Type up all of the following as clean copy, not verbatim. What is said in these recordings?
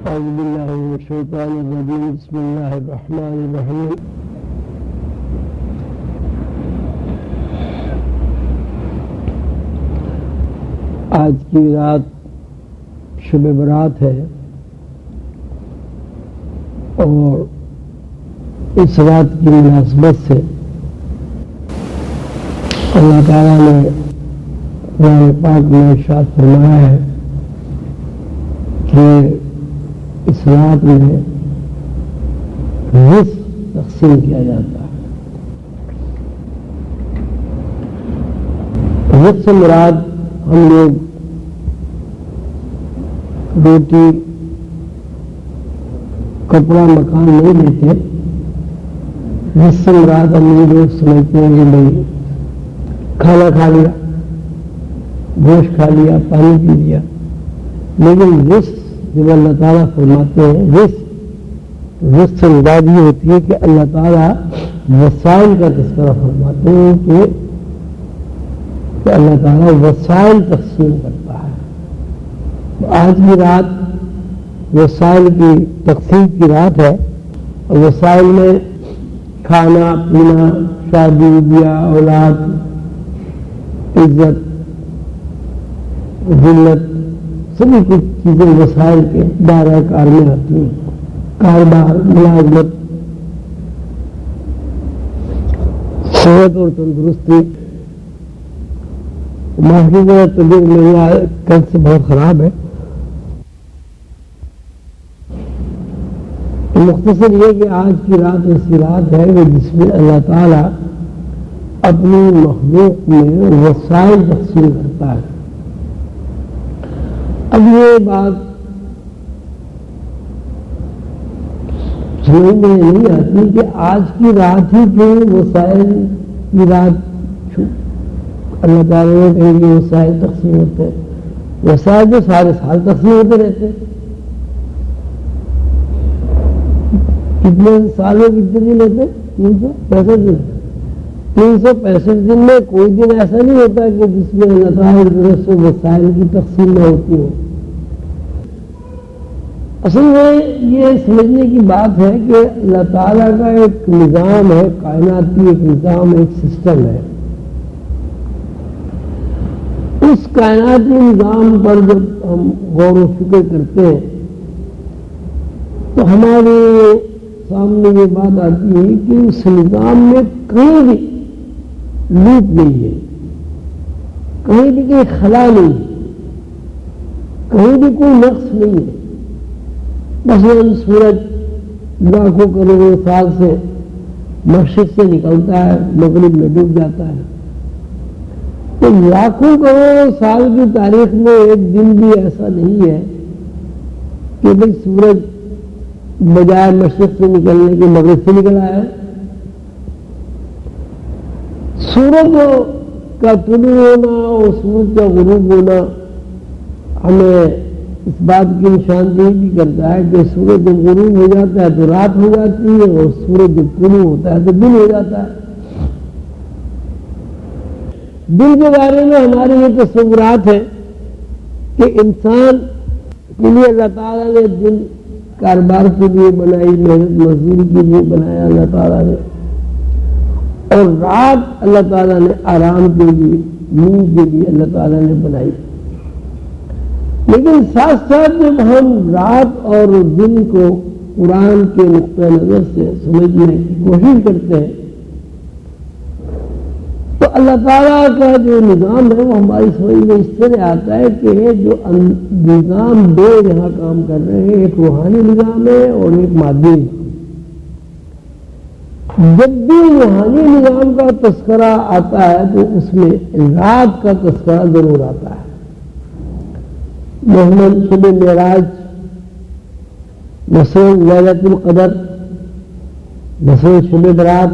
اعوذ باللہ من الشیطان الرجیم بسم اللہ الرحمن الرحیم آج کی رات شب برات ہے اور اس رات کی مناسبت سے اللہ تعالیٰ نے قرآن پاک میں ارشاد فرمایا ہے کہ اس رات میں رزق تقسیم کیا جاتا ہے۔ رزق سے مراد ہم لوگ روٹی کپڑا مکان نہیں لیتے، رزق سے مراد ہم لوگ سمجھتے ہیں کہ بھائی کھانا کھا لیا، گوشت کھا لیا، پانی پی لیا، لیکن رزق جب اللہ تعالیٰ فرماتے ہیں رزق سے مراد یہ ہوتی ہے کہ اللہ تعالیٰ وسائل کا تذکرہ فرماتے ہیں کہ اللہ تعالیٰ وسائل تقسیم کرتا ہے۔ تو آج کی رات وسائل کی تقسیم کی رات ہے، اور وسائل میں کھانا پینا، شادی بیاہ، اولاد، عزت، ذلت، سبھی کچھ چیزیں وسائل کے دائرہ کار میں آتی ہیں۔ کاروبار، ملازمت، صحت اور تندرستی۔ معافی کا طبیعت میری کل سے بہت خراب ہے۔ مختصر یہ کہ آج کی رات ایسی رات ہے کہ جس میں اللہ تعالیٰ اپنی مخلوق میں وسائل تقسیم کرتا ہے۔ اب یہ بات سمجھ میں نہیں آتی کہ آج کی رات ہی کیوں وسائل کی رات اللہ تعالیٰ نے کہیں کہ وسائل تقسیم ہوتے ہیں۔ وسائل جو سارے سال تقسیم ہوتے رہتے ہیں، کتنے سالوں کتنے دن ہوتے ہیں؟ 365 دن۔ 365 دن میں کوئی دن ایسا نہیں ہوتا کہ جس میں اللہ تعالیٰ کی طرف سے وسائل کی تقسیم نہ ہوتی ہو۔ اصل میں یہ سمجھنے کی بات ہے کہ اللہ تعالیٰ کا ایک نظام ہے، کائناتی ایک نظام، ایک سسٹم ہے۔ اس کائناتی نظام پر جب ہم غور و فکر کرتے ہیں تو ہمارے سامنے یہ بات آتی ہے کہ اس نظام میں کہیں بھی لوپ نہیں ہے، کہیں بھی کوئی خلا نہیں ہے، کہیں بھی کوئی نقص نہیں ہے۔ مثلاً سورج لاکھوں کروڑوں سال سے مشرق سے نکلتا ہے، مغرب میں ڈوب جاتا ہے۔ تو لاکھوں کروڑوں سال کی تاریخ میں ایک دن بھی ایسا نہیں ہے کہ بھائی سورج بجائے مشرق سے نکلنے کے مغرب سے نکل آیا۔ سورج کا طلوع ہونا اور سورج کا غروب ہونا ہمیں اس بات کی نشاندہی بھی کرتا ہے کہ سورج جب غروب ہو جاتا ہے تو رات ہو جاتی ہے، اور سورج جب طلوع ہوتا ہے تو دن ہو جاتا ہے۔ دن کے بارے میں ہمارے یہ تصورات ہیں کہ انسان کے لیے اللہ تعالیٰ نے دن کاروبار کے لیے بنائی، محنت مزدوری کے لیے بنایا اللہ تعالیٰ نے، اور رات اللہ تعالیٰ نے آرام کے لیے، نیند کے لیے اللہ تعالیٰ نے بنائی۔ لیکن ساتھ ساتھ جب ہم رات اور دن کو قرآن کے نقطہ نظر سے سمجھنے کی کوشش کرتے ہیں تو اللہ تعالیٰ کا جو نظام ہے وہ ہماری سمجھ میں اس طرح آتا ہے کہ جو نظام دو یہاں کام کر رہے ہیں، ایک روحانی نظام ہے اور ایک مادی نظام۔ جب بھی روحانی نظام کا تذکرہ آتا ہے تو اس میں رات کا تذکرہ ضرور آتا ہے۔ محمد شب معراج، مثلا لیلۃ القدر، مثلا شب برات۔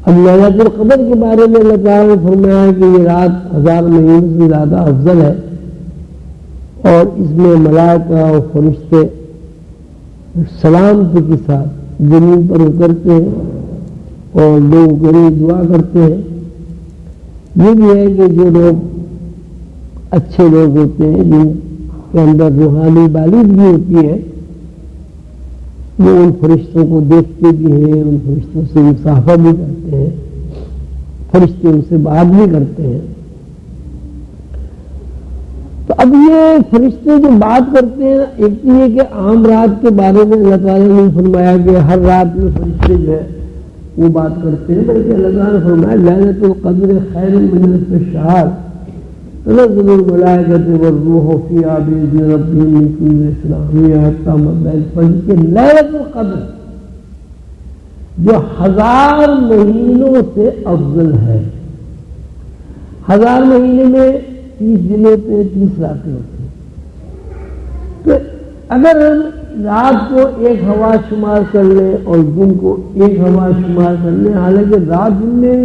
اب لیلۃ القدر کے بارے میں اللہ تعالیٰ نے فرمایا کہ یہ رات 1000 مہینوں سے زیادہ افضل ہے، اور اس میں ملائکہ اور فرشتے سلامتی کے ساتھ زمین پر اترتے ہیں اور لوگوں کے لیے دعا کرتے ہیں۔ یہ بھی ہے کہ جو لوگ اچھے لوگ ہوتے ہیں، جن کے اندر روحانی بالغی ہوتی ہے، وہ ان فرشتوں کو دیکھتے بھی ہیں، ان فرشتوں سے مصافحہ بھی کرتے ہیں، فرشتے ان سے بات بھی کرتے ہیں۔ تو اب یہ فرشتے جو بات کرتے ہیں، ایک تو یہ کہ عام رات کے بارے میں اللہ تعالیٰ نے فرمایا کہ ہر رات میں فرشتے جو ہے وہ بات کرتے ہیں، بلکہ اللہ تعالیٰ نے فرمایا لیلۃ القدر خیر من الف شہر تنزل الملائکۃ والروح فیہا بإذن ربہم من کل امر حتی مطلع الفجر کہ لیلۃ القدر جو 1000 مہینوں سے افضل ہے۔ 1000 مہینے میں 30 دن ہوتے ہیں، 30 راتیں ہوتی ہیں۔ تو اگر ہم رات کو ایک ہوا شمار کر لیں اور دن کو ایک ہوا شمار کر لیں، حالانکہ رات دن میں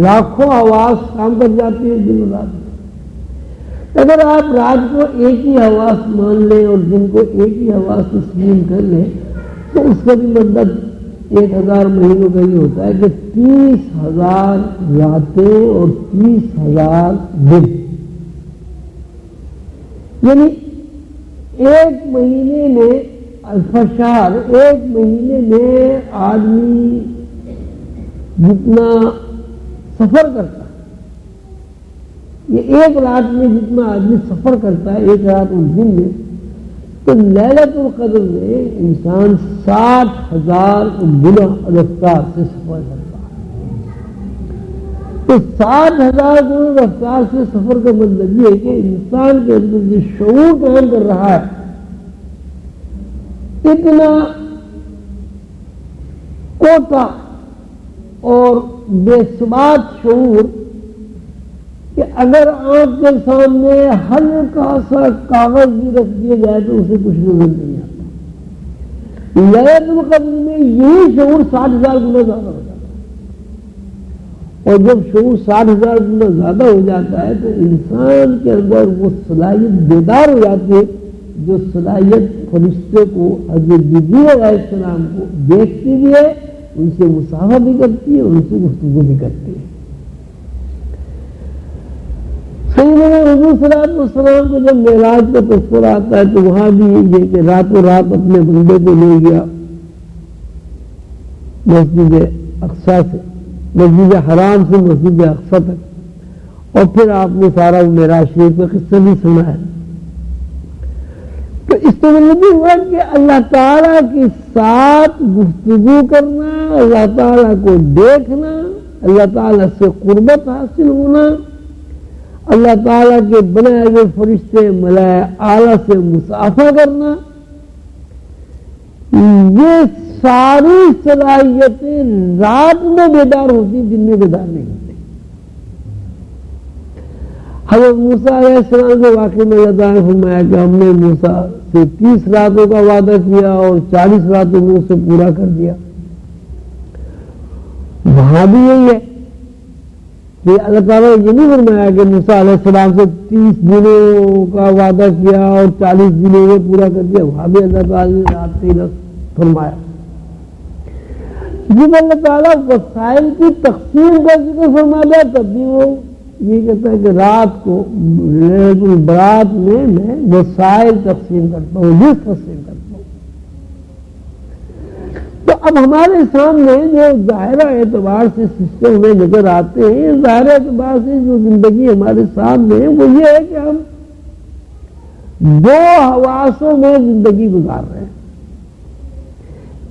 لاکھوں حواس کام کر جاتی ہے دن رات۔ اگر آپ رات کو ایک ہی حواس مان لیں اور دن کو ایک ہی حواس تسلیم کر لیں تو اس کا بھی مطلب 1000 مہینوں کا یہ ہوتا ہے کہ 30,000 راتیں اور 30,000 دن، یعنی ایک مہینے میں الفشار، ایک مہینے میں آدمی جتنا سفر کرتا ہے، یہ ایک رات میں جتنا آدمی سفر کرتا ہے ایک رات اور دن میں، تو لیلۃ القدر میں انسان 60,000 گنا رفتار سے سفر کرتا ہے۔ تو 60,000 گنا رفتار سے سفر کا مطلب یہ ہے کہ انسان کے اندر جو شعور کام کر رہا ہے اتنا کوتا اور بے ثبات شعور کہ اگر آنکھ کے سامنے ہلکا سا کاغذ بھی رکھ دیا جائے تو اسے کچھ نظر نہیں آتا۔ لیلۃ القدر میں یہی شعور 60,000 گنا زیادہ ہو جاتا ہے، اور جب شعور 60,000 گنا زیادہ ہو جاتا ہے تو انسان کے اندر وہ صلاحیت بیدار ہو جاتی ہے جو صلاحیت فرشتے کو حضرت جبریل علیہ السلام کو دیکھتی بھی ہے، ان سے مصافحہ بھی کرتی ہے اور ان سے گفتگو بھی کرتی ہے۔ سیدنا حضور صلی اللہ علیہ وسلم کو جب معراج کا تذکرہ آتا ہے تو وہاں بھی یہ کہ راتوں رات اپنے بندے کو لے گیا مسجد اقصیٰ سے، مسجد حرام سے مسجد اقصیٰ تک، اور پھر آپ نے سارا معراج شریف کا قصہ بھی سنا ہے۔ تو اس سے مطلب یہ ہوا کہ اللہ تعالیٰ کے ساتھ گفتگو کرنا، اللہ تعالیٰ کو دیکھنا، اللہ تعالیٰ سے قربت حاصل ہونا، اللہ تعالیٰ کے بنائے ہوئے فرشتے ملائکہ اعلیٰ سے مصافحہ کرنا، یہ ساری صلاحیتیں رات میں بیدار ہوتی، دن میں بیدار نہیں ہوتی۔ حضرت موسیٰ علیہ السلام کے واقعے میں اللہ تعالیٰ نے فرمایا کہ ہم نے موسیٰ سے 30 راتوں کا وعدہ کیا اور 40 راتوں میں اسے پورا کر دیا۔ وہاں بھی یہی ہے کہ اللہ تعالیٰ نے یہ نہیں فرمایا کہ موسیٰ علیہ السلام سے 30 دنوں کا وعدہ کیا اور 40 دنوں میں پورا کر دیا، وہاں بھی اللہ تعالیٰ نے رات سے فرمایا۔ جب اللہ تعالیٰ وسائل کی تقسیم کا ذکر فرما دیا تب بھی وہ یہ کہتا ہے کہ رات کو لیلۃ البرات میں وسائل تقسیم کرتا ہوں، رزق تقسیم کرتا ہوں۔ تو اب ہمارے سامنے جو ظاہرہ اعتبار سے سسٹم میں نظر آتے ہیں، ظاہرہ اعتبار سے جو زندگی ہمارے سامنے ہے وہ یہ ہے کہ ہم 2 حواسوں میں زندگی گزار رہے ہیں۔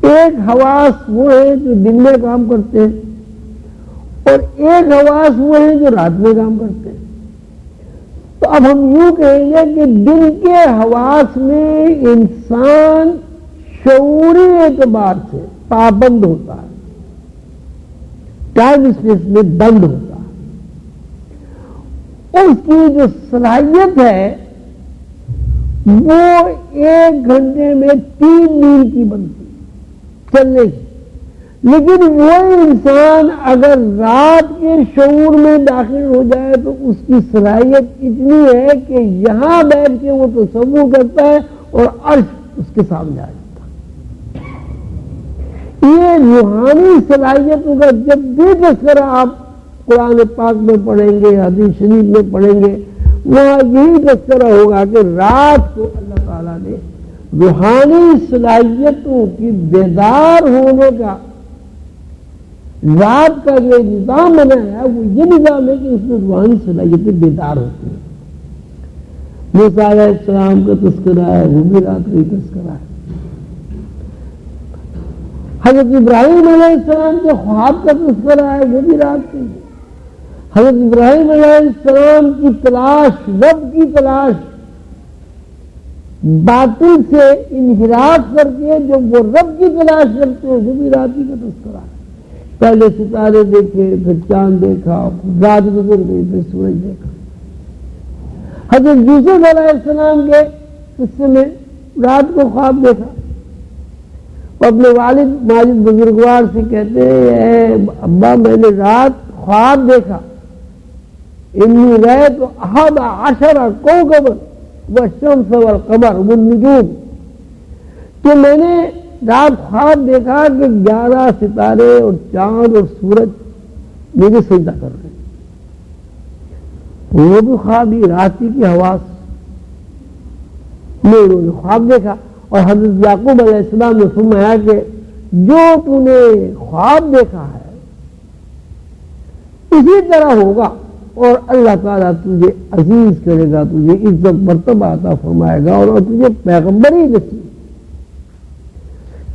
ایک حواس وہ ہے جو دن میں کام کرتے ہیں اور ایک حواس وہ ہیں جو رات میں کام کرتے ہیں۔ تو اب ہم یوں کہیں گے کہ دن کے حواس میں انسان شعوری اعتبار سے پابند ہوتا ہے، ٹائم اسپیس میں بند ہوتا ہے، اس کی جو صلاحیت ہے وہ 1 گھنٹے میں 3 میل کی بنتی چلنے کی۔ لیکن وہ انسان اگر رات کے شعور میں داخل ہو جائے تو اس کی صلاحیت اتنی ہے کہ یہاں بیٹھ کے وہ تصور کرتا ہے اور عرش اس کے سامنے آ جاتا ہے۔ یہ روحانی صلاحیتوں کا جب بھی تذکرہ آپ قرآن پاک میں پڑھیں گے، حدیث شریف میں پڑھیں گے، وہاں یہی تذکرہ ہوگا کہ رات کو اللہ تعالیٰ نے روحانی صلاحیتوں کی بیدار ہونے کا رات کا جو نظام بنایا ہے وہ یہ نظام ہے کہ اس میں روحانی صلاحیتیں بیدار ہوتی ہیں. موسیٰ علیہ السلام کا تذکرہ ہے وہ بھی رات کا ہی تذکرہ ہے. حضرت ابراہیم علیہ السلام کے خواب کا تذکرہ ہے وہ بھی رات کا ہی ہے. حضرت ابراہیم علیہ السلام کی تلاش، رب کی تلاش، باطل سے انحراف کر کے جب وہ رب کی تلاش کرتے ہیں وہ بھی رات ہی کا تذکرہ ہے. پہلے ستارے دیکھے، پھر چاند دیکھا، رات گزر گئی، پھر سورج دیکھا. حضرت یوسف علیہ السلام کے قصے میں رات کو خواب دیکھا. وہ اپنے والد ماجد بزرگوار سے کہتے ہیں اے ابا میں نے رات خواب دیکھا، انی رأیت احد عشر کوکبا والشمس والقمر والنجوم، کہ میں نے رات خواب دیکھا کہ 11 ستارے اور چاند اور سورج مجھے سجدہ کر رہے ہیں. وہ بھی خواب ہی راتی کی حواس میں انہوں نے خواب دیکھا. اور حضرت یعقوب علیہ السلام نے فرمایا کہ جو تو نے خواب دیکھا ہے اسی طرح ہوگا اور اللہ تعالیٰ تجھے عزیز کرے گا، تجھے عزت مرتبہ عطا فرمائے گا اور تجھے پیغمبری نصیب.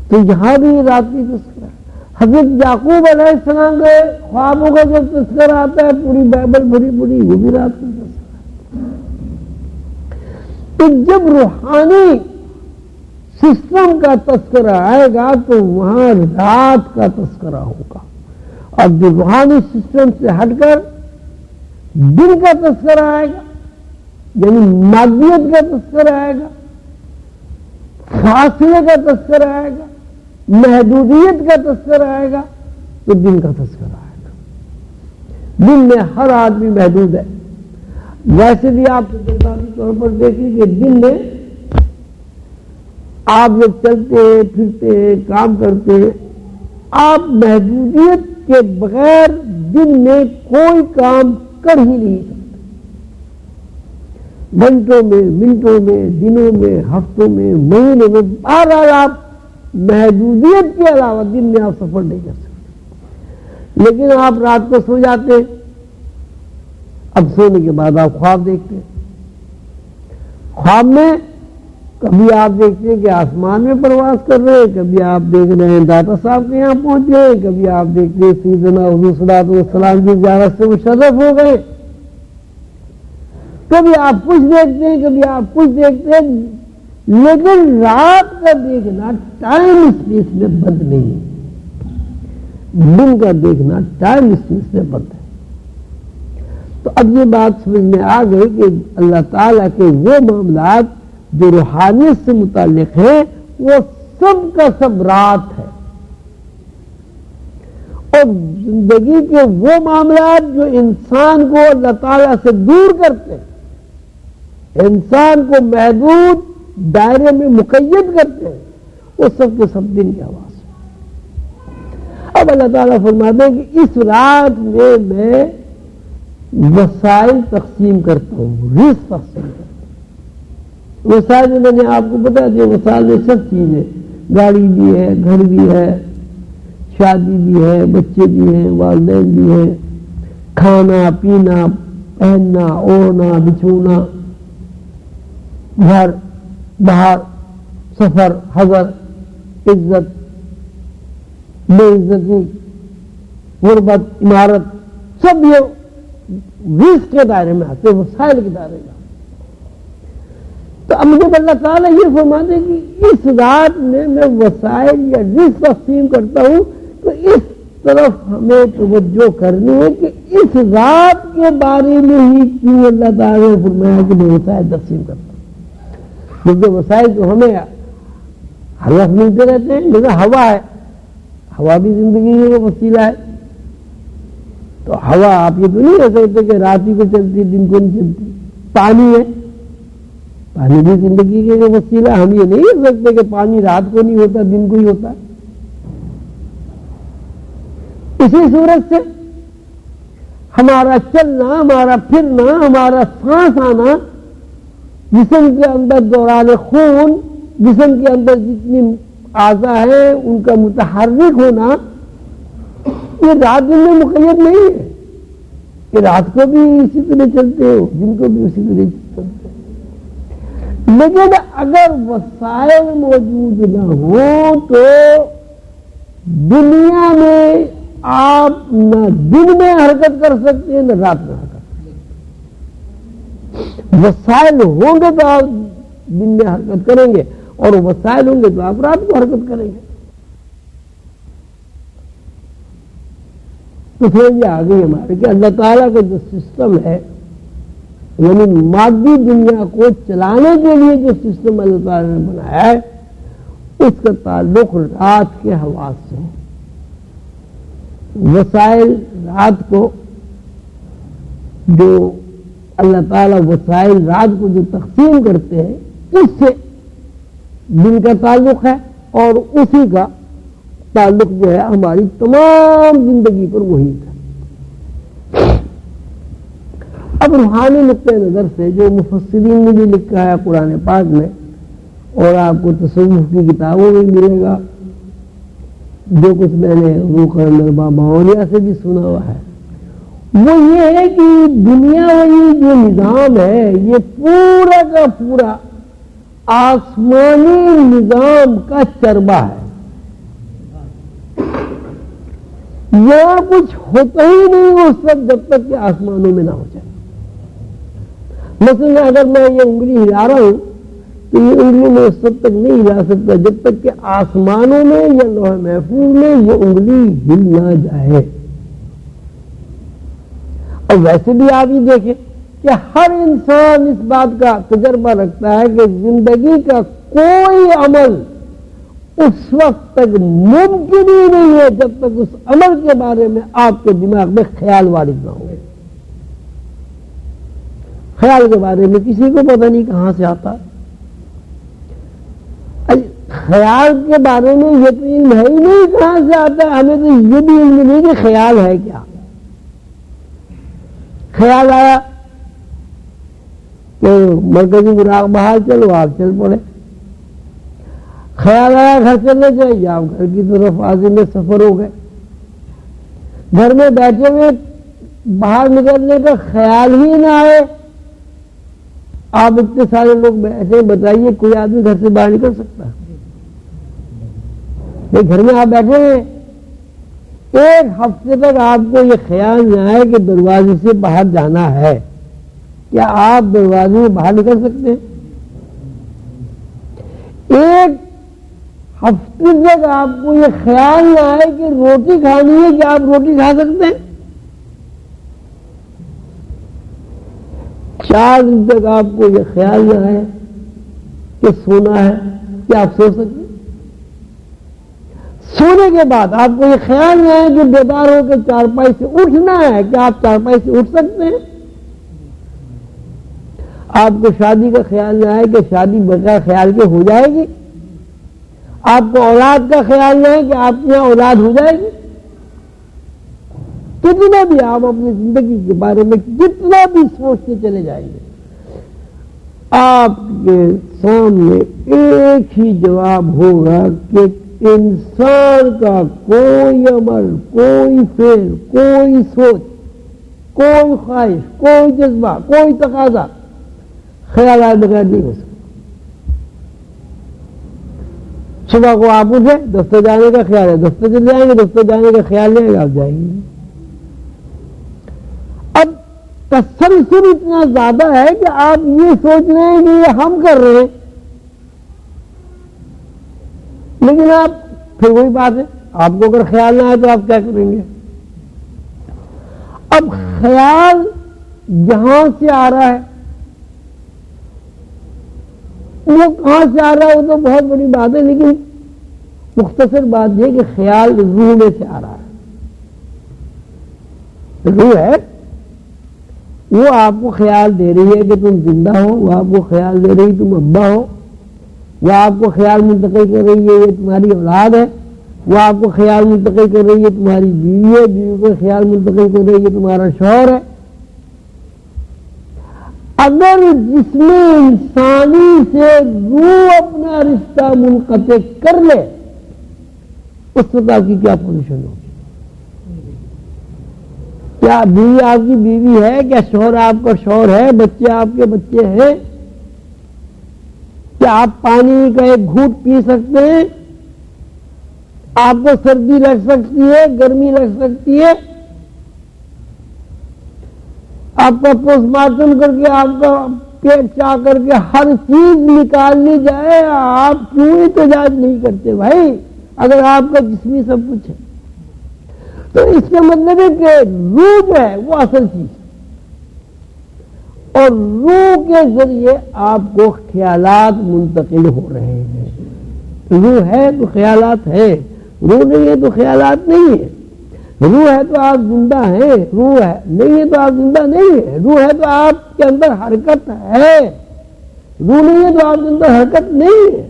تو یہاں بھی رات کی تذکرہ. حضرت یعقوب علیہ السلام کے خوابوں کا جب تذکرہ آتا ہے پوری بائبل بھری پوری وہ بھی رات کی تذکرہ. تو جب روحانی سسٹم کا تذکرہ آئے گا تو وہاں رات کا تذکرہ ہوگا. اور جو روحانی سسٹم سے ہٹ کر دن کا تذکرہ آئے گا، یعنی مادیت کا تذکرہ آئے گا، فاصلے کا تذکرہ آئے گا، محدودیت کا تذکرہ آئے گا، تو دن کا تذکرہ آئے گا. دن میں ہر آدمی محدود ہے. ویسے بھی آپ ذاتی طور پر دیکھیں کہ دن میں آپ جب چلتے ہیں پھرتے ہیں کام کرتے ہیں آپ محدودیت کے بغیر دن میں کوئی کام کر ہی نہیں سکتے. گھنٹوں میں، منٹوں میں، دنوں میں، ہفتوں میں، مہینوں میں، بہرحال آپ محدودیت کے علاوہ دن میں آپ سفر نہیں کر سکتے. لیکن آپ رات کو سو جاتے ہیں، اب سونے کے بعد آپ خواب دیکھتے ہیں. خواب میں کبھی آپ دیکھتے ہیں کہ آسمان میں پرواز کر رہے ہیں، کبھی آپ دیکھ رہے ہیں داتا صاحب کے یہاں پہنچے ہیں، کبھی آپ دیکھتے ہیں سیدنا حضور صلی اللہ علیہ وسلم کی زیارت سے مشرف ہو گئے، کبھی آپ کچھ دیکھتے ہیں، کبھی آپ کچھ دیکھتے ہیں. لیکن رات کا دیکھنا ٹائم اسپیس میں بند نہیں ہے، دن کا دیکھنا ٹائم اسپیس میں بند ہے. تو اب یہ بات سمجھ میں آ گئی کہ اللہ تعالیٰ کے وہ معاملات جو روحانیت سے متعلق ہے وہ سب کا سب رات ہے، اور زندگی کے وہ معاملات جو انسان کو اللہ تعالیٰ سے دور کرتے ہیں، انسان کو محدود دائرے میں مقید کرتے ہیں، وہ سب کے سب دن کی آواز ہے. اب اللہ تعالیٰ فرماتے ہیں کہ اس رات میں وسائل تقسیم کرتا ہوں، رزق تقسیم کرتا ہوں. وسائل میں نے آپ کو بتا دیا، وسائل میں سب چیزیں، گاڑی بھی ہے، گھر بھی ہے، شادی بھی ہے، بچے بھی ہیں، والدین بھی ہیں، کھانا پینا، پہننا، اوڑھنا، بچھونا، گھر باہر، سفر، حضر، عزت، بے عزتی، غربت، عمارت، سب یہ رزق کے دائرے میں آتے ہیں، وسائل کے دائرے میں. تو اب جب اللہ تعالیٰ یہ فرماتے ہیں کہ اس رات میں وسائل یا رزق تقسیم کرتا ہوں تو اس طرف ہمیں توجہ کرنی ہے کہ اس رات کے بارے میں ہی کیوں اللہ تعالیٰ نے فرمایا کہ میں وسائل تقسیم کرتا ہوں. کیونکہ وسائل تو ہمیں ہر وقت ملتے رہتے ہیں. جیسے ہوا ہے، ہوا بھی زندگی کا وسیلہ ہے. تو ہوا آپ یہ تو نہیں کہہ سکتے کہ رات ہی کو چلتی دن کو نہیں چلتی. پانی ہے، پانی بھی زندگی کے وسیلہ. ہم یہ نہیں کہہ سکتے کہ پانی رات کو نہیں ہوتا دن کو ہی ہوتا. اسی صورت سے ہمارا چلنا، ہمارا پھرنا، ہمارا سانس آنا، جسم کے اندر دوران خون، جسم کے اندر جتنی اعضاء ہیں ان کا متحرک ہونا، یہ رات دن میں مقید نہیں ہے کہ رات کو بھی اسی طرح چلتے ہو، دن کو بھی اسی طرح چلتے ہو۔ لیکن اگر وسائل موجود نہ ہو تو دنیا میں آپ نہ دن میں حرکت کر سکتے ہیں نہ رات میں حرکت کر سکتے ہیں۔ وسائل ہوں گے تو آپ دن میں حرکت کریں گے، اور وسائل ہوں گے تو آپ رات کو حرکت کریں گے۔ تو پھر یہ آ گئی ہمارے کہ اللہ تعالیٰ کا جو سسٹم ہے، یعنی مادی دنیا کو چلانے کے لیے جو سسٹم اللہ تعالیٰ نے بنایا ہے، اس کا تعلق رات کے حواس سے ہے۔ وسائل رات کو جو اللہ تعالیٰ وسائل رات کو جو تقسیم کرتے ہیں، اس سے دن کا تعلق ہے، اور اسی کا تعلق جو ہے ہماری تمام زندگی پر وہی ہے۔ اب روحانی نقطۂ نظر سے جو مفسرین نے بھی لکھا ہے قرآن پاک میں، اور آپ کو تصوف کی کتابوں میں ملے گا، جو کچھ میں نے روح اندر بابا اولیاء سے بھی سنا ہوا ہے، وہ یہ ہے کہ دنیا والی جو نظام ہے یہ پورا کا پورا آسمانی نظام کا چربہ ہے۔ یہاں کچھ ہوتا ہی نہیں اس وقت جب تک کہ آسمانوں میں نہ ہو جائے۔ مثلا اگر میں یہ انگلی ہلا رہا ہوں تو یہ انگلی میں اس وقت تک نہیں ہلا سکتا جب تک کہ آسمانوں میں یا لوح محفوظ میں یہ انگلی ہل نہ جائے۔ اور ویسے بھی آپ یہ دیکھیں کہ ہر انسان اس بات کا تجربہ رکھتا ہے کہ زندگی کا کوئی عمل اس وقت تک ممکن ہی نہیں ہے جب تک اس عمل کے بارے میں آپ کے دماغ میں خیال وارد نہ ہو۔ خیال کے بارے میں کسی کو پتہ نہیں کہاں سے آتا ہے۔ خیال کے بارے میں یہ تو علم ہے ہی نہیں کہاں سے آتا ہے، ہمیں تو یہ بھی علم نہیں کہ خیال ہے کیا۔ خیال آیا کہ مرکزی براق بحال چلو، آپ چل پڑے۔ خیال آیا گھر چلنے چاہیے، آپ گھر کی طرف عازم سفر ہو گئے۔ گھر میں بیٹھے ہوئے باہر نکلنے کا خیال ہی نہ آئے، آپ اتنے سارے لوگ بیٹھے، بتائیے کوئی آدمی گھر سے باہر نکل سکتا ہے؟ گھر میں آپ بیٹھے ہیں، ایک ہفتے تک آپ کو یہ خیال نہ آئے کہ دروازے سے باہر جانا ہے، کیا آپ دروازے میں باہر نکل سکتے ہیں؟ ایک ہفتے تک آپ کو یہ خیال نہ آئے کہ روٹی کھانی ہے، کیا آپ روٹی کھا سکتے ہیں؟ 4 دن تک آپ کو یہ خیال نہ آئے کہ سونا ہے، کیا آپ سو سکتے ہیں؟ سونے کے بعد آپ کو یہ خیال نہ آئے کہ بیدار ہو کے چارپائی سے اٹھنا ہے، کیا آپ چارپائی سے اٹھ سکتے ہیں؟ آپ کو شادی کا خیال نہ آئے کہ شادی بغیر خیال کے ہو جائے گی؟ آپ کو اولاد کا خیال نہ ہے کہ آپ کی یہاں اولاد ہو جائے گی؟ کتنا بھی آپ اپنی زندگی کے بارے میں جتنا بھی سوچتے چلے جائیں گے، آپ کے سامنے ایک ہی جواب ہوگا کہ انسان کا کوئی عمل، کوئی فعل، کوئی سوچ، کوئی خواہش، کوئی جذبہ، کوئی تقاضا خیالات بغیر نہیں ہو سکتا۔ صبح کو آپ اٹھے، دفتر جانے کا خیال ہے، دفتر چلے جائیں گے، دفتر جانے کا خیال نہیں ہے، آپ جائیں گے۔ اب تسلسل اتنا زیادہ ہے کہ آپ یہ سوچ رہے ہیں کہ یہ ہم کر رہے ہیں، لیکن آپ پھر وہی بات ہے، آپ کو اگر خیال نہ آئے تو آپ کیا کریں گے؟ اب خیال جہاں سے آ رہا ہے وہ کہاں سے آ رہا ہے وہ تو بہت بڑی بات ہے، لیکن مختصر بات یہ کہ خیال روح میں سے آ رہا ہے۔ روح ہے، وہ آپ کو خیال دے رہی ہے کہ تم زندہ ہو، وہ آپ کو خیال دے رہی تم ابا ہو، وہ آپ کو خیال منتقل کر رہی ہے یہ تمہاری اولاد ہے، وہ آپ کو خیال منتقل کر رہی ہے تمہاری بیوی ہے، بیوی کو خیال منتقل کر رہی ہے تمہارا شوہر ہے. اگر جسم انسانی سے روح اپنا رشتہ منقطع کر لے اس وقت آپ کی کیا پوزیشن ہوگی؟ کیا بیوی آپ کی بیوی ہے؟ کیا شوہر آپ کا شوہر ہے؟ بچے آپ کے بچے ہیں؟ کیا آپ پانی کا ایک گھونٹ پی سکتے ہیں؟ آپ کو سردی لگ سکتی ہے، گرمی لگ سکتی ہے. آپ کا پوسٹ مارٹم کر کے آپ کا پیٹ چاہ کر کے ہر چیز نکالنی جائے، آپ کیوں احتجاج نہیں کرتے بھائی؟ اگر آپ کا جسمی سب کچھ ہے تو اس کا مطلب ہے کہ روح جو ہے وہ اصل چیز، اور روح کے ذریعے آپ کو خیالات منتقل ہو رہے ہیں. روح ہے تو خیالات ہے، روح نہیں ہے تو خیالات نہیں ہے. روح ہے تو آپ زندہ ہیں، روح ہے نہیں ہے تو آپ زندہ نہیں ہیں. روح ہے تو آپ کے اندر حرکت ہے، روح نہیں ہے تو آپ کے اندر حرکت نہیں ہے.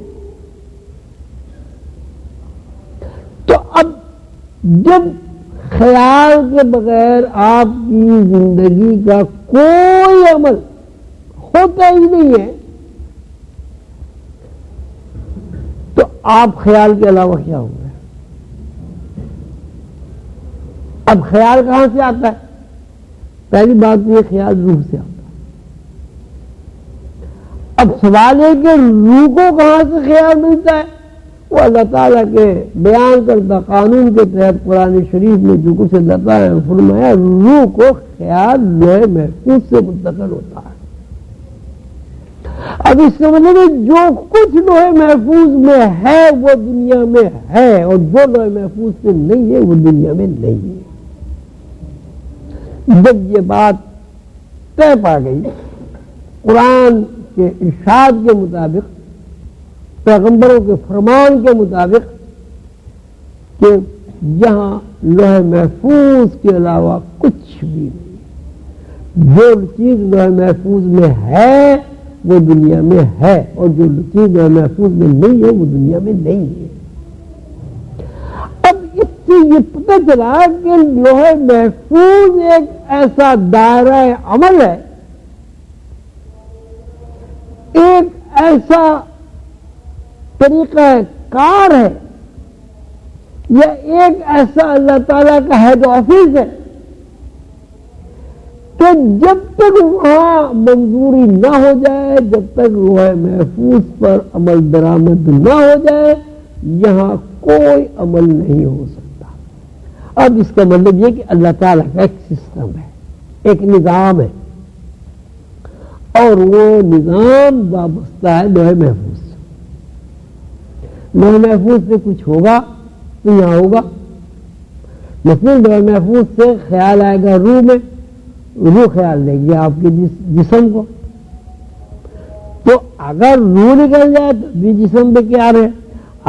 تو اب جب خیال کے بغیر آپ کی زندگی کا کوئی عمل ہوتا ہی نہیں ہے تو آپ خیال کے علاوہ کیا ہو گئے؟ اب خیال کہاں سے آتا ہے؟ پہلی بات یہ خیال روح سے آتا ہے. اب سوال ہے کہ روح کو کہاں سے خیال ملتا ہے؟ وہ اللہ تعالیٰ کے بیان کردہ قانون کے تحت قرآن شریف میں جو کچھ اللہ تعالیٰ نے فرمایا، روح کو خیال لوح محفوظ سے منتقل ہوتا ہے. اب اس سے مطلب جو کچھ لوح محفوظ میں ہے وہ دنیا میں ہے، اور جو لوح محفوظ سے نہیں ہے وہ دنیا میں نہیں ہے. جب یہ بات طے پا گئی قرآن کے ارشاد کے مطابق، پیغمبروں کے فرمان کے مطابق، کہ یہاں لوح محفوظ کے علاوہ کچھ بھی نہیں، جو چیز لوح محفوظ میں ہے وہ دنیا میں ہے، اور جو چیز لوح محفوظ میں نہیں ہے وہ دنیا میں نہیں ہے. اب اس سے یہ پتہ چلا کہ لوح محفوظ ایک ایسا دائرہ عمل ہے، ایک ایسا طریقہ کار ہے، یا ایک ایسا اللہ تعالیٰ کا ہیڈ آفس ہے کہ جب تک وہاں منظوری نہ ہو جائے، جب تک لوح محفوظ پر عمل درآمد نہ ہو جائے، یہاں کوئی عمل نہیں ہو سکتا. اب اس کا مطلب یہ کہ اللہ تعالیٰ کا ایک سسٹم ہے، ایک نظام ہے، اور وہ نظام وابستہ ہے لوح محفوظ سے. لوح محفوظ سے کچھ ہوگا تو یہاں ہوگا. مثلاً لوح محفوظ سے خیال آئے گا روح میں، روح خیال دے گی آپ کے جسم کو. تو اگر روح نکل جائے تو بھی جسم پہ کیا رہے؟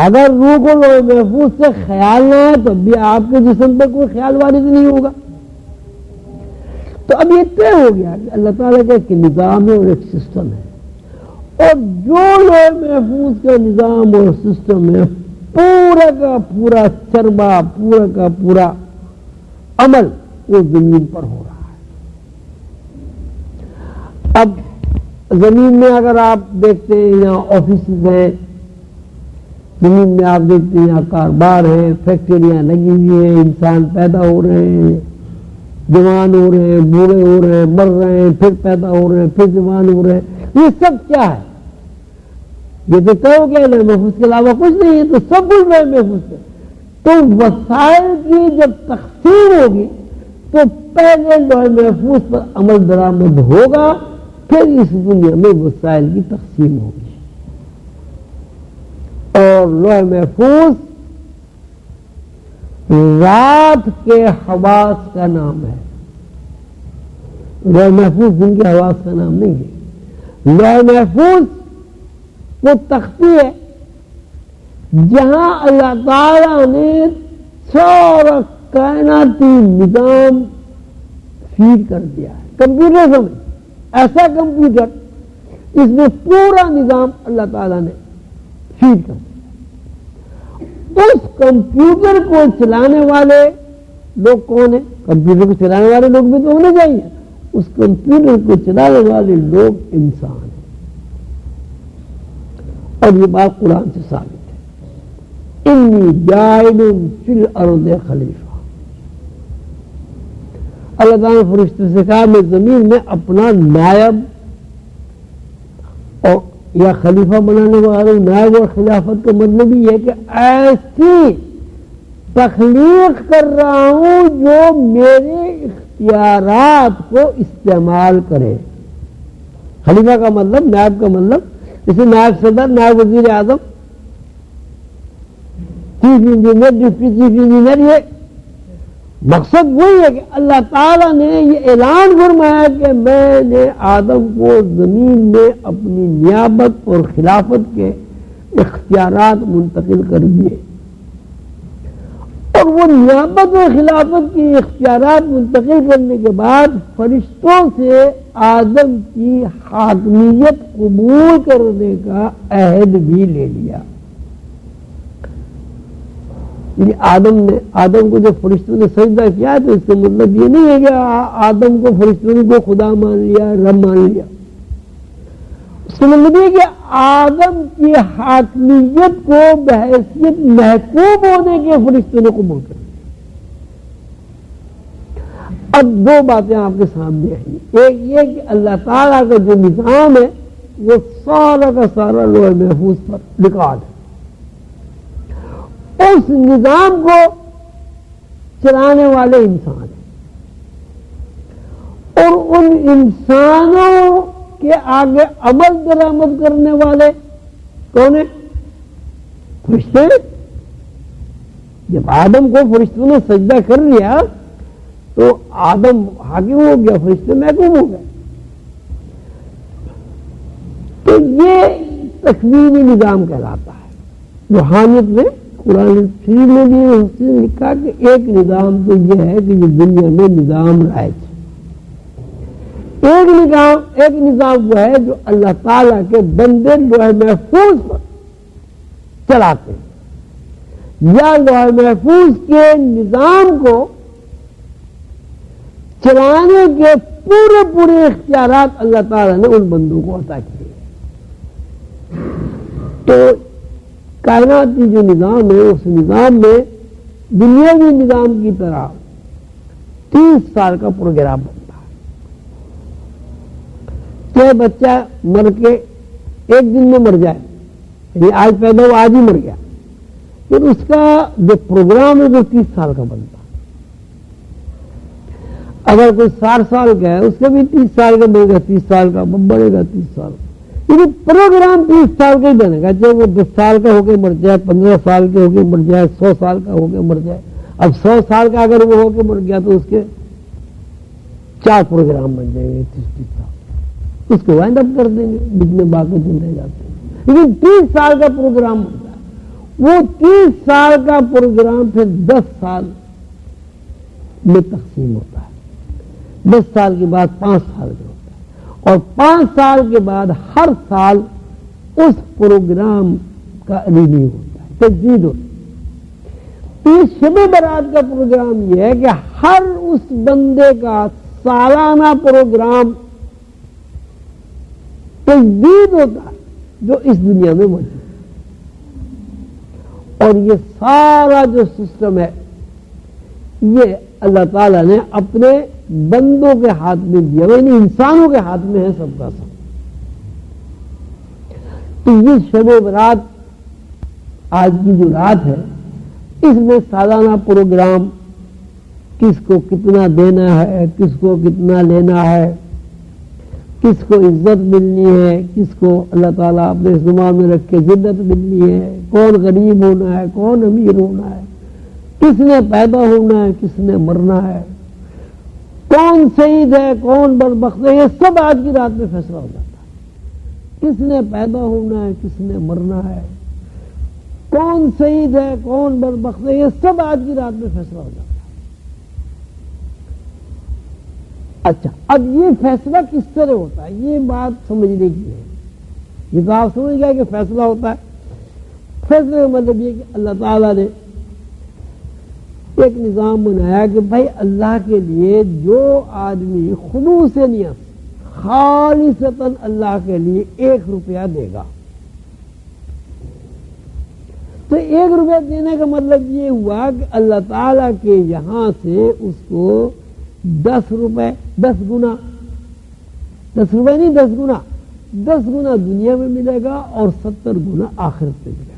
اگر روح کو لوح محفوظ سے خیال نہ ہے تو بھی آپ کے جسم پہ کوئی خیال وارد نہیں ہوگا. تو اب یہ طے ہو گیا کہ اللہ تعالیٰ کا ایک نظام ہے اور ایک سسٹم ہے، اور جو لوح محفوظ کا نظام اور سسٹم ہے، پورا کا پورا چربا، پورا کا پورا عمل وہ زمین پر ہو رہا ہے. اب زمین میں اگر آپ دیکھتے ہیں یہاں آفیسز ہیں، زمین میں آپ دیکھتے ہیں یہاں کاروبار ہیں، فیکٹریاں لگی ہوئی ہیں، انسان پیدا ہو رہے ہیں، جوان ہو رہے ہیں، بوڑھے ہو رہے ہیں، مر رہے ہیں، پھر پیدا ہو رہے ہیں، پھر جوان ہو رہے ہیں. یہ سب کیا ہے؟ یہ تو طے ہو گیا لوح محفوظ کے علاوہ کچھ نہیں ہے، تو سب کچھ لوح محفوظ ہے. تو وسائل کی جب تقسیم ہوگی تو پہلے لوح محفوظ پر عمل درآمد ہوگا، پھر اس دنیا میں وسائل کی تقسیم ہوگی. اور لوح محفوظ رات کے حواس کا نام ہے، لوح محفوظ دن کے حواس کا نام نہیں ہے. لوح محفوظ وہ تختی ہے جہاں اللہ تعالیٰ نے سارا کائناتی نظام فیڈ کر دیا ہے. کمپیوٹر سمجھ، ایسا کمپیوٹر اس میں پورا نظام اللہ تعالیٰ نے فیڈ کر دیا. اس کمپیوٹر کو چلانے والے لوگ کون ہیں؟ کمپیوٹر کو چلانے والے لوگ بھی تو ہونے چاہیے. اس کمپیوٹر کو چلانے والے لوگ انسان ہیں. اور یہ بات قرآن سے ثابت ہے. انی جاعل فی الارض خلیفہ. اللہ تعالیٰ نے فرشتوں سے کہا میں زمین میں اپنا نائب اور یا خلیفہ بنانے والا ہوں. نائب اور خلافت کا مطلب یہ ہے کہ ایسی تخلیق کر رہا ہوں جو میرے اختیارات کو استعمال کرے. خلیفہ کا مطلب، نائب کا مطلب جیسے نائب صدر، نائب وزیر اعظم، chief engineer, deputy chief engineer. یہ مقصد وہی ہے کہ اللہ تعالیٰ نے یہ اعلان فرمایا کہ میں نے آدم کو زمین میں اپنی نیابت اور خلافت کے اختیارات منتقل کر دیے. اور وہ نیابت اور خلافت کے اختیارات منتقل کرنے کے بعد فرشتوں سے آدم کی حاکمیت قبول کرنے کا عہد بھی لے لیا. یعنی آدم کو جب فرشتوں نے سجدہ کیا تو اس کا مطلب یہ نہیں ہے کہ آدم کو فرشتوں نے کو خدا مان لیا، رب مان لیا. اس کا مطلب یہ کہ آدم کی حاکمیت کو بحیثیت محکوم ہونے کے فرشتوں نے قبول کر لیا. اب دو باتیں آپ کے سامنے آئی. ایک یہ کہ اللہ تعالیٰ کا جو نظام ہے وہ سارا کا سارا لوح محفوظ پر ریکارڈ ہے. اس نظام کو چلانے والے انسان ہیں اور ان انسانوں کے آگے عمل درآمد کرنے والے کون ہیں؟ فرشتے. جب آدم کو فرشتوں نے سجدہ کر لیا تو آدم حاکم ہو گیا، فرشتے محکوم ہو گئے. تو یہ تکوینی نظام کہلاتا ہے. روحانیت میں قرآن شریف میں بھی لکھا کہ ایک نظام تو یہ ہے کہ یہ دنیا میں نظام رائج ہے. ایک نظام وہ ہے جو اللہ تعالیٰ کے بندے لوح محفوظ پر چلاتے ہیں، یا لوح محفوظ کے نظام کو چلانے کے پورے اختیارات اللہ تعالیٰ نے ان بندوں کو عطا کیے. تو کائناتی جو نظام ہے اس نظام میں دنیاوی نظام کی طرح 30 سال کا پروگرام بنتا ہے. کہ بچہ مر کے ایک دن میں مر جائے، یعنی آج پیدا ہوا آج ہی مر گیا، پھر اس کا جو پروگرام ہے وہ 30 سال کا بنتا ہے. اگر کوئی 60 سال کا ہے اس کا بھی 30 سال کا بنے گا، 30 سال کا بڑھے گا 30 سال کا. یعنی پروگرام 30 سال کا ہی بنے گا. چاہے وہ 10 سال کا ہو کے مر جائے، 15 سال کے ہو کے مر جائے، 100 سال کا ہو کے مر جائے. اب 100 سال کا اگر وہ ہو کے مر گیا تو اس کے 4 پروگرام بن جائیں گے. 30 سال اس کو وائنڈ اپ کر دیں گے، جتنے باقی دن رہ جاتے ہیں. لیکن 30 سال کا پروگرام ہوتا ہے. وہ 30 سال کا پروگرام پھر 10 سال میں تقسیم ہوتا ہے. 10 سال کے بعد 5 سال کا ہوتا ہے اور 5 سال کے بعد ہر سال اس پروگرام کا ریویو ہوتا ہے، تجدید ہوتی ہے. اس شب برات کا پروگرام یہ ہے کہ ہر اس بندے کا سالانہ پروگرام تجدید ہوتا ہے جو اس دنیا میں موجود ہے. اور یہ سارا جو سسٹم ہے یہ اللہ تعالیٰ نے اپنے بندوں کے ہاتھ میں دیا، یعنی انسانوں کے ہاتھ میں ہے سب کا سب. تو یہ شب برات آج کی جو رات ہے اس میں سالانہ پروگرام کس کو کتنا دینا ہے، کس کو کتنا لینا ہے، کس کو عزت ملنی ہے، کس کو اللہ تعالیٰ اپنے زمان میں رکھ کے جنت ملنی ہے، کون غریب ہونا ہے، کون امیر ہونا ہے، کس نے پیدا ہونا ہے، کس نے مرنا ہے، کون شہید ہے، کون بدبخت ہے. یہ سب آج کی رات میں فیصلہ ہو جاتا ہے. کس نے پیدا ہونا ہے، کس نے مرنا ہے، کون شہید ہے، کون بدبخت ہے. یہ سب آج کی رات میں فیصلہ ہو جاتا ہے. اچھا، اب یہ فیصلہ کس طرح ہوتا ہے یہ بات سمجھنے کی ہے. یہ تو آپ سمجھ گئے کہ فیصلہ ہوتا ہے. فیصلے کا مطلب یہ کہ اللہ تعالیٰ نے ایک نظام بنایا کہ بھائی اللہ کے لیے جو آدمی خلوص نیت خالصتاً اللہ کے لیے 1 روپیہ دے گا، تو 1 روپیہ دینے کا مطلب یہ ہوا کہ اللہ تعالیٰ کے یہاں سے اس کو 10 روپے 10 گنا، 10 روپے نہیں 10 گنا، 10 گنا دنیا میں ملے گا اور 70 گنا آخرت میں ملے گا۔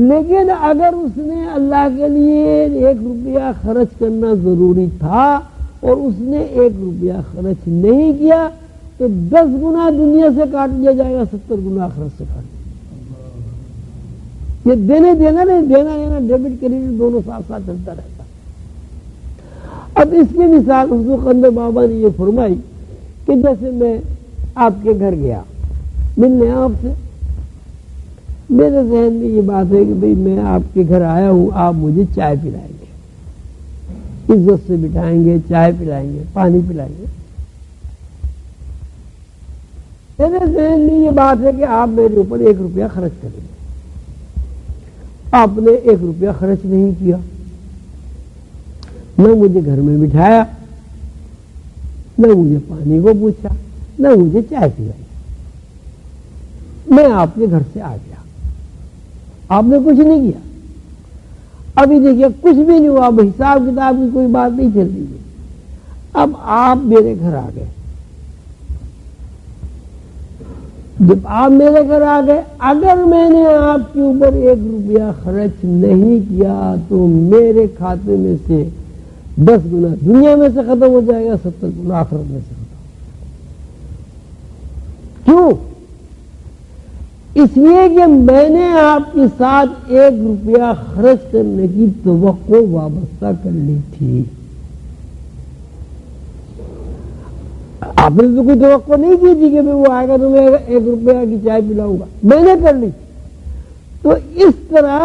لیکن اگر اس نے اللہ کے لیے 1 روپیہ خرچ کرنا ضروری تھا اور اس نے 1 روپیہ خرچ نہیں کیا تو 10 گنا دنیا سے کاٹ لیا جائے گا، 70 گنا آخرت سے کاٹ لیا۔ یہ دینا نہیں، دینا لینا ڈیبٹ کریڈٹ دونوں ساتھ ساتھ چلتا رہتا۔ اب اس کی مثال حضور قندر بابا نے یہ فرمائی کہ جیسے میں آپ کے گھر گیا ملنے آپ سے، میرے ذہن میں یہ بات ہے کہ بھئی میں آپ کے گھر آیا ہوں، آپ مجھے چائے پلائیں گے، عزت سے بٹھائیں گے، چائے پلائیں گے، پانی پلائیں گے۔ میرے ذہن میں یہ بات ہے کہ آپ میرے اوپر 1 روپیہ خرچ کریں گے۔ آپ نے 1 روپیہ خرچ نہیں کیا، نہ مجھے گھر میں بٹھایا، نہ مجھے پانی کو پوچھا، نہ مجھے چائے پلائی۔ میں آپ کے گھر سے آ گیا، آپ نے کچھ نہیں کیا۔ ابھی دیکھیے کچھ بھی نہیں ہوا، اب حساب کتاب کی کوئی بات نہیں چل رہی ہے۔ اب آپ میرے گھر آ گئے، جب آپ میرے گھر آ گئے، اگر میں نے آپ کے اوپر 1 روپیہ خرچ نہیں کیا تو میرے کھاتے میں سے 10 گنا دنیا میں سے ختم ہو جائے گا، 70 گنا آخرت میں سے ختم۔ کیوں؟ اس لیے کہ میں نے آپ کے ساتھ 1 روپیہ خرچ کرنے کی توقع وابستہ کر لی تھی۔ آپ نے تو کوئی توقع نہیں کی تھی کہ وہ آئے گا تو میں 1 روپیہ کی چائے پلاؤں گا، میں نے کر لی۔ تو اس طرح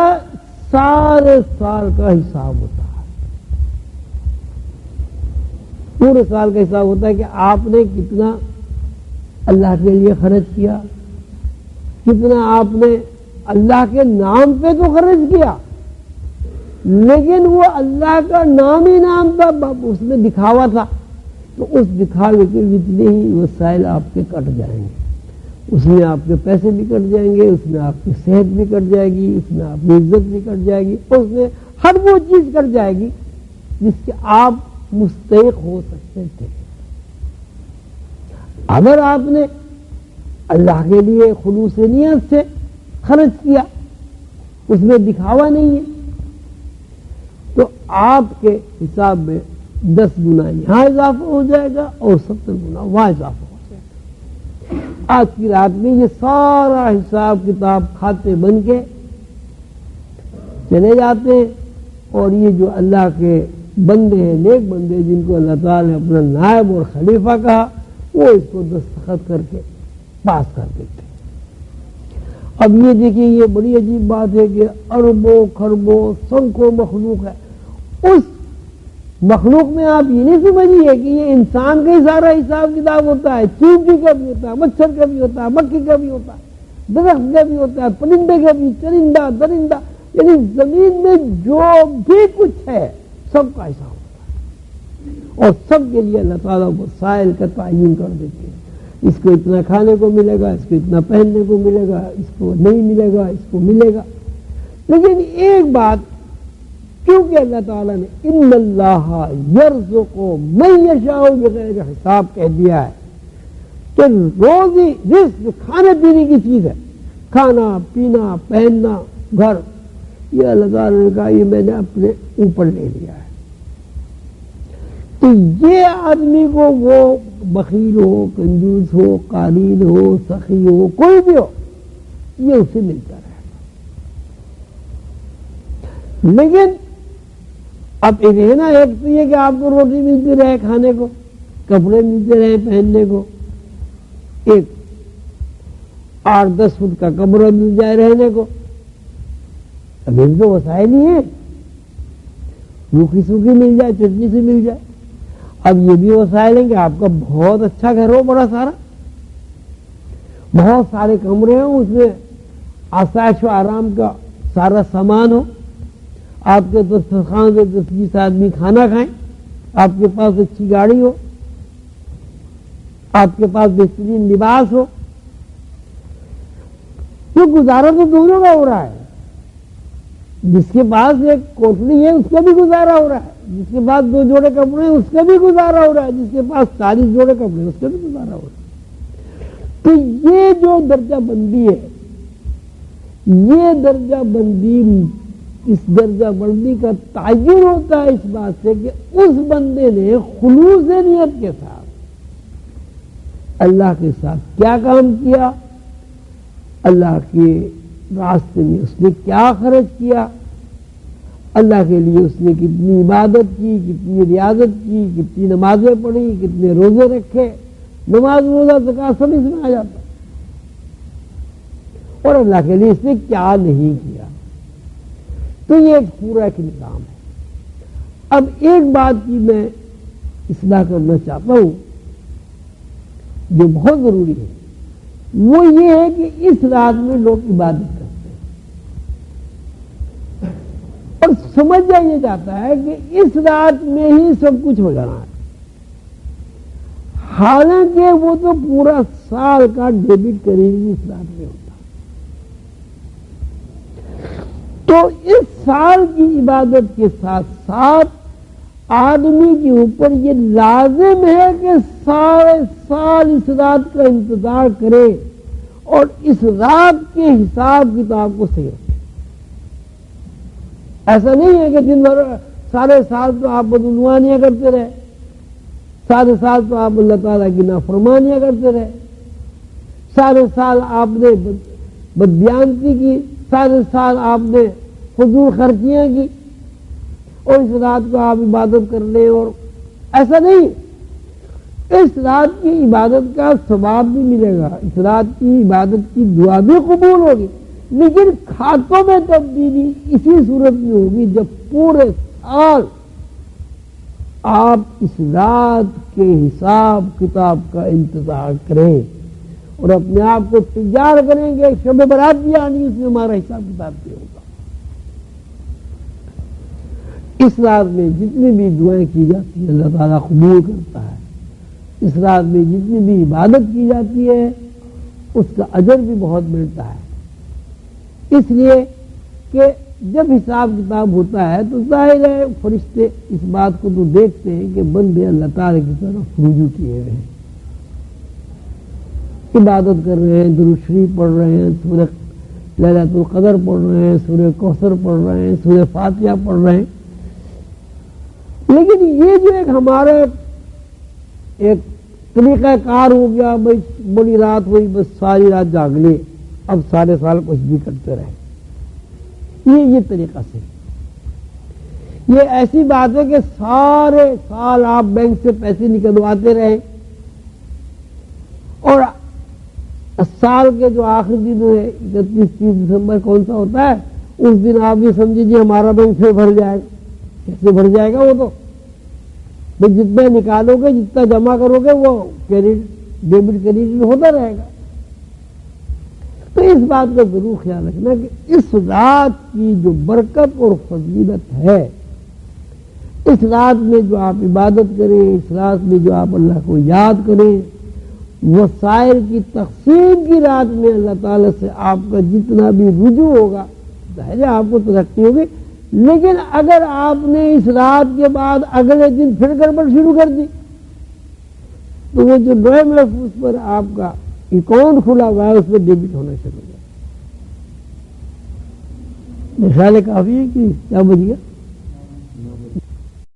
سارے سال کا حساب ہوتا ہے، پورے سال کا حساب ہوتا ہے کہ آپ نے کتنا اللہ کے لیے خرچ کیا، کتنا آپ نے اللہ کے نام پہ تو خرچ کیا، لیکن وہ اللہ کا نام ہی نام تھا، اس میں دکھاوا تھا، تو اس دکھاوے کے جتنے ہی وسائل آپ کے کٹ جائیں گے، اس میں آپ کے پیسے بھی کٹ جائیں گے، اس میں آپ کی صحت بھی کٹ جائے گی، اس میں آپ کی عزت بھی کٹ جائے گی، اس میں ہر وہ چیز کٹ جائے گی جس کے آپ مستحق ہو سکتے تھے۔ اگر آپ نے اللہ کے لیے خلوص نیت سے خرچ کیا، اس میں دکھاوا نہیں ہے، تو آپ کے حساب میں 10 گنا یہاں اضافہ ہو جائے گا اور 70 گنا وہاں اضافہ ہو جائے گا۔ آج کی رات میں یہ سارا حساب کتاب کھاتے بن کے چلے جاتے ہیں، اور یہ جو اللہ کے بندے ہیں، نیک بندے جن کو اللہ تعالیٰ نے اپنا نائب اور خلیفہ کہا، وہ اس کو دستخط کر کے پاس کر دیتے ہیں۔ اب یہ دیکھیے، یہ بڑی عجیب بات ہے کہ اربوں خربوں سنکھوں مخلوق ہے، اس مخلوق میں آپ یہ نہیں سمجھیے کہ یہ انسان کا ہی سارا حساب کتاب ہوتا ہے، چینٹی کا بھی ہوتا ہے، مچھر کا بھی ہوتا ہے، مکھی کا بھی ہوتا ہے، درخت کا بھی ہوتا ہے، پرندے کا بھی، چرندہ درندہ، یعنی زمین میں جو بھی کچھ ہے سب کا حساب ہوتا ہے، اور سب کے لیے اللہ تعالیٰ وسائل کا تعین کر دیتے ہیں۔ اس کو اتنا کھانے کو ملے گا، اس کو اتنا پہننے کو ملے گا، اس کو نہیں ملے گا، اس کو ملے گا۔ لیکن ایک بات، کیونکہ اللہ تعالیٰ نے ان اللہ یرزق من یشاء بغیر حساب کہہ دیا ہے کہ روزی رزق کھانے پینے کی چیز ہے، کھانا پینا پہننا گھر، یہ اللہ تعالیٰ نے کہا یہ میں نے اپنے اوپر لے لیا ہے۔ تو یہ آدمی کو وہ بخیل ہو، کنجوس ہو، قارین ہو، سخی ہو، کوئی بھی ہو، یہ اسے ملتا رہے گا۔ لیکن اب یہ نا، ایک تو یہ کہ آپ کو روٹی ملتی رہے کھانے کو، کپڑے ملتے رہے پہننے کو، ایک 8-10 فٹ کا کمرہ مل جائے رہنے کو، اب ان کو وسائل ہی ہیں، روکھی سوکھی مل جائے، چٹنی سے مل جائے۔ اب یہ بھی وسائل ہیں کہ آپ کا بہت اچھا گھر ہو، بڑا سارا، بہت سارے کمرے ہوں، اس میں آسائش و آرام کا سارا سامان ہو، آپ کے دسترخوان سے 10-20 آدمی کھانا کھائیں، آپ کے پاس اچھی گاڑی ہو، آپ کے پاس بہترین لباس ہو، تو گزارا تو دونوں کا ہو رہا ہے. جس کے پاس ایک کوٹلی ہے اس کا بھی گزارا ہو رہا ہے، جس کے پاس 2 جوڑے کپڑے ہیں اس کا بھی گزارا ہو رہا ہے، جس کے پاس 40 جوڑے کپڑے ہیں اس کا بھی گزارا ہو رہا ہے. تو یہ جو درجہ بندی ہے، یہ درجہ بندی، اس درجہ بندی کا تعین ہوتا ہے اس بات سے کہ اس بندے نے خلوص نیت کے ساتھ اللہ کے ساتھ کیا کام کیا، اللہ کے راستے میں اس نے کیا خرچ کیا، اللہ کے لیے اس نے کتنی عبادت کی، کتنی ریاضت کی، کتنی نمازیں پڑھی، کتنے روزے رکھے. نماز، روزہ، زکوٰۃ سب اس میں آ جاتا ہے. اور اللہ کے لیے اس نے کیا نہیں کیا. تو یہ ایک پورا ایک نظام ہے. اب ایک بات کی میں اصلاح کرنا چاہتا ہوں جو بہت ضروری ہے، وہ یہ ہے کہ اس رات میں لوگ عبادت کرتے ہیں اور سمجھا یہ جاتا ہے کہ اس رات میں ہی سب کچھ ہو جانا ہے، حالانکہ وہ تو پورا سال کا ڈیبٹ کریڈٹ اس رات میں ہوتا. تو اس سال کی عبادت کے ساتھ ساتھ آدمی کے اوپر یہ لازم ہے کہ سارے سال اس رات کا انتظار کرے اور اس رات کے حساب کتاب کو صحیح رکھے. ایسا نہیں ہے کہ دن بھر سارے سال تو آپ بدعنوانیاں کرتے رہے، سارے سال تو آپ اللہ تعالیٰ کی نافرمانیاں کرتے رہے، سارے سال آپ نے بددیانتی کی، سارے سال آپ نے فضول خرچیاں کی، اور اس رات کو آپ عبادت کر لیں. اور ایسا نہیں، اس رات کی عبادت کا ثواب بھی ملے گا، اس رات کی عبادت کی دعا بھی قبول ہوگی، لیکن کھاتوں میں تبدیلی اسی صورت میں ہوگی جب پورے سال آپ اس رات کے حساب کتاب کا انتظار کریں اور اپنے آپ کو تیار کریں گے. شب برات بھی آنی، اس میں ہمارا حساب کتاب بھی ہوگا. اس رات میں جتنی بھی دعائیں کی جاتی ہیں اللہ تعالیٰ قبول کرتا ہے. اس رات میں جتنی بھی عبادت کی جاتی ہے اس کا اجر بھی بہت ملتا ہے، اس لیے کہ جب حساب کتاب ہوتا ہے تو ظاہر ہے فرشتے اس بات کو تو دیکھتے ہیں کہ بندے اللہ تعالیٰ کی طرف رجوع کیے ہوئے ہیں، عبادت کر رہے ہیں، درود شریف پڑھ رہے ہیں، سورہ لیلۃ القدر پڑھ رہے ہیں، سورہ کوثر پڑھ رہے ہیں، سورہ فاتحہ پڑھ رہے ہیں. لیکن یہ جو ایک ہمارا ایک طریقہ کار ہو گیا، بھائی بڑی رات ہوئی بس ساری رات جاگ لے، اب سارے سال کچھ بھی کرتے رہے، یہ طریقہ سے یہ ایسی بات ہے کہ سارے سال آپ بینک سے پیسے نکلواتے رہے اور سال کے جو آخری دن ہے 31-30 دسمبر کون سا ہوتا ہے، اس دن آپ یہ سمجھے جی ہمارا بینک پھر بھر جائے گا. کیسے بھر جائے گا؟ وہ تو بھائی جتنا نکالو گے، جتنا جمع کرو گے، وہ ڈیبٹ کریڈٹ ہوتا رہے گا. تو اس بات کا ضرور خیال رکھنا کہ اس رات کی جو برکت اور فضیلت ہے، اس رات میں جو آپ عبادت کریں، اس رات میں جو آپ اللہ کو یاد کریں، وسائل کی تقسیم کی رات میں اللہ تعالیٰ سے آپ کا جتنا بھی رجوع ہوگا، ظاہر ہے آپ کو ترقی ہوگی. لیکن اگر آپ نے اس رات کے بعد اگلے دن پھر گڑبڑ شروع کر دی تو وہ جو لوہے محفوظ پر آپ کا اکاؤنٹ کھلا ہوا ہے اس میں ڈیبٹ ہونا شروع ہو جائے. مثال کافی ہے کہ کیا بچ گیا.